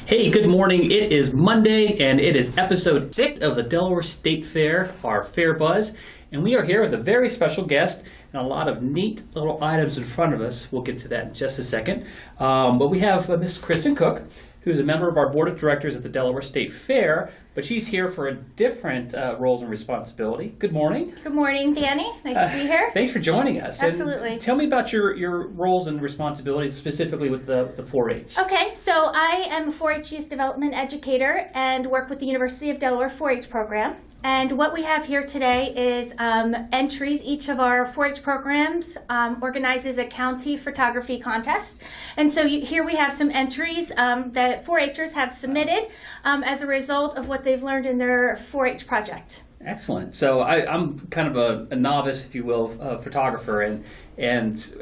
Hey, good morning. It is Monday, and it is episode 6 of the Delaware State Fair, our Fair Buzz. And we are here with a very special guest and a lot of neat little items in front of us. We'll get to that in just a second. But we have Miss Kristin Cook, who's a member of our board of directors at the Delaware State Fair, but she's here for a different roles and responsibility. Good morning. Good morning, Danny. Nice to be here. Thanks for joining us. Absolutely. And tell me about your roles and responsibilities, specifically with the 4-H. Okay, so I am a 4-H youth development educator and work with the University of Delaware 4-H program. And what we have here today is entries. Each of our 4-H programs organizes a county photography contest. And so here we have some entries that 4-Hers have submitted as a result of what they've learned in their 4-H project. Excellent. So I'm kind of a novice, if you will, photographer, and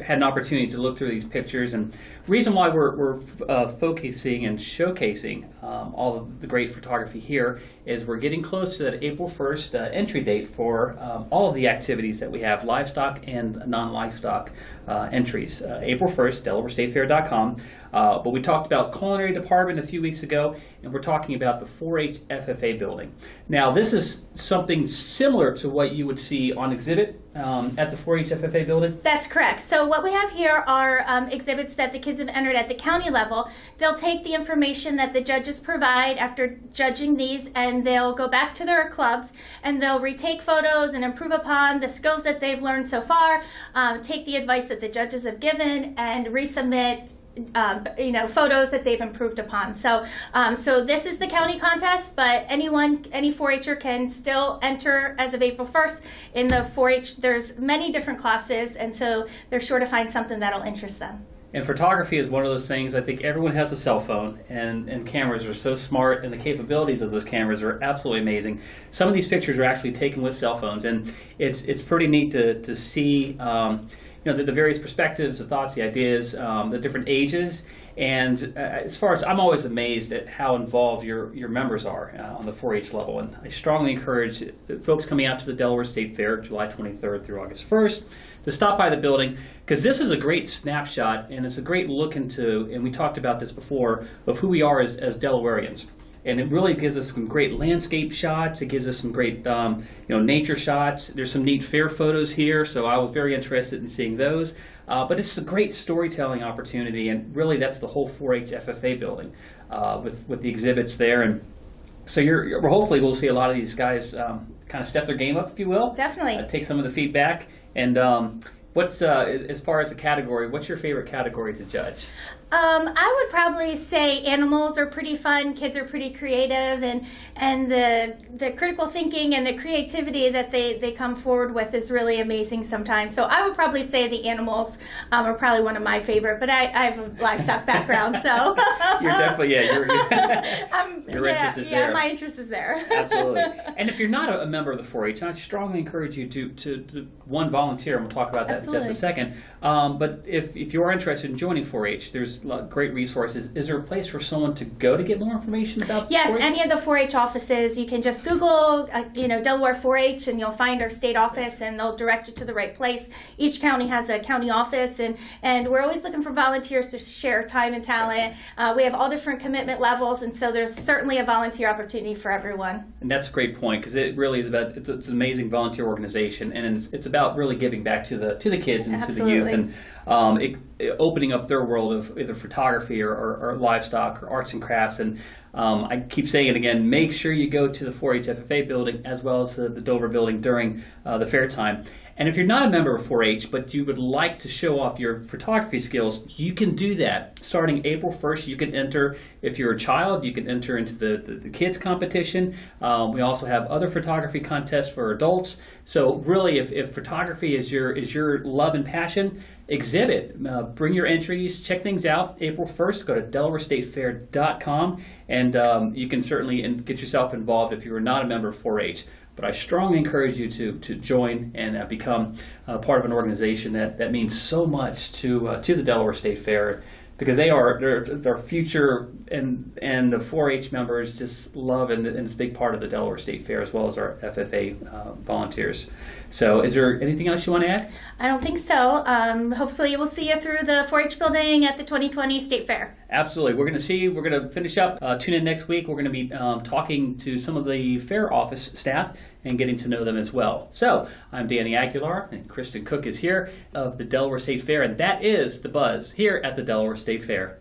had an opportunity to look through these pictures. And the reason why we're focusing and showcasing all of the great photography here is we're getting close to that April 1st entry date for all of the activities that we have, livestock and non-livestock entries. April 1st, DelawareStateFair.com. But we talked about culinary department a few weeks ago, and we're talking about the 4-H FFA building. Now, this is something similar to what you would see on exhibit at the 4-H FFA building? That's correct. So what we have here are exhibits that the kids have entered at the county level. They'll take the information that the judges provide after judging these, and they'll go back to their clubs, and they'll retake photos and improve upon the skills that they've learned so far, take the advice that the judges have given, and resubmit photos that they've improved upon. So this is the county contest, but any 4-H'er can still enter as of April 1st. In the 4-H, there's many different classes, and so they're sure to find something that'll interest them. And photography is one of those things. I think everyone has a cell phone, and cameras are so smart, and the capabilities of those cameras are absolutely amazing. Some of these pictures are actually taken with cell phones, and it's pretty neat to see the various perspectives, the thoughts, the ideas, the different ages. And as far as, I'm always amazed at how involved your members are on the 4-H level. And I strongly encourage folks coming out to the Delaware State Fair, July 23rd through August 1st, to stop by the building, because this is a great snapshot, and it's a great look into, and we talked about this before, of who we are as Delawareans. And it really gives us some great landscape shots. It gives us some great nature shots. There's some neat fair photos here, so I was very interested in seeing those. But it's a great storytelling opportunity, and really that's the whole 4-H FFA building with the exhibits there. And so hopefully we'll see a lot of these guys kind of step their game up, if you will. Definitely. Take some of the feedback. And what's as far as the category, what's your favorite category to judge? I would probably say animals are pretty fun. Kids are pretty creative, and the critical thinking and the creativity that they come forward with is really amazing sometimes. So I would probably say the animals are probably one of my favorite. But I have a livestock background, so you're definitely your interest is there. Yeah, my interest is there. Absolutely. And if you're not a member of the 4-H, I strongly encourage you to volunteer, and we'll talk about that in just a second. But if you are interested in joining 4-H, there's great resources. Is there a place for someone to go to get more information about? Yes, 4-H? any of the 4-H offices. You can just Google, Delaware 4-H, and you'll find our state office, and they'll direct you to the right place. Each county has a county office, and we're always looking for volunteers to share time and talent. We have all different commitment levels, and so there's certainly a volunteer opportunity for everyone. And that's a great point, because it really is about it's an amazing volunteer organization, and it's about really giving back to the kids and Absolutely. to the youth, and opening up their world of either photography or livestock or arts and crafts. And I keep saying it again, make sure you go to the 4-H FFA building as well as the Dover building during the fair time. And if you're not a member of 4-H, but you would like to show off your photography skills, you can do that. Starting April 1st, you can enter, if you're a child, you can enter into the kids competition. We also have other photography contests for adults. So really, if photography is your love and passion, exhibit. Bring your entries, check things out. April 1st, go to DelawareStateFair.com, and you can certainly get yourself involved if you are not a member of 4-H. But I strongly encourage you to join and become part of an organization that means so much to the Delaware State Fair, because they're future, and the 4-H members just love, and it's a big part of the Delaware State Fair, as well as our FFA volunteers. So is there anything else you want to add? I don't think so. Hopefully we'll see you through the 4-H building at the 2020 State Fair. Absolutely. We're going to finish up. Tune in next week. We're going to be talking to some of the fair office staff and getting to know them as well. So I'm Danny Aguilar, and Kristin Cook is here of the Delaware State Fair, and that is The Buzz here at the Delaware State Fair.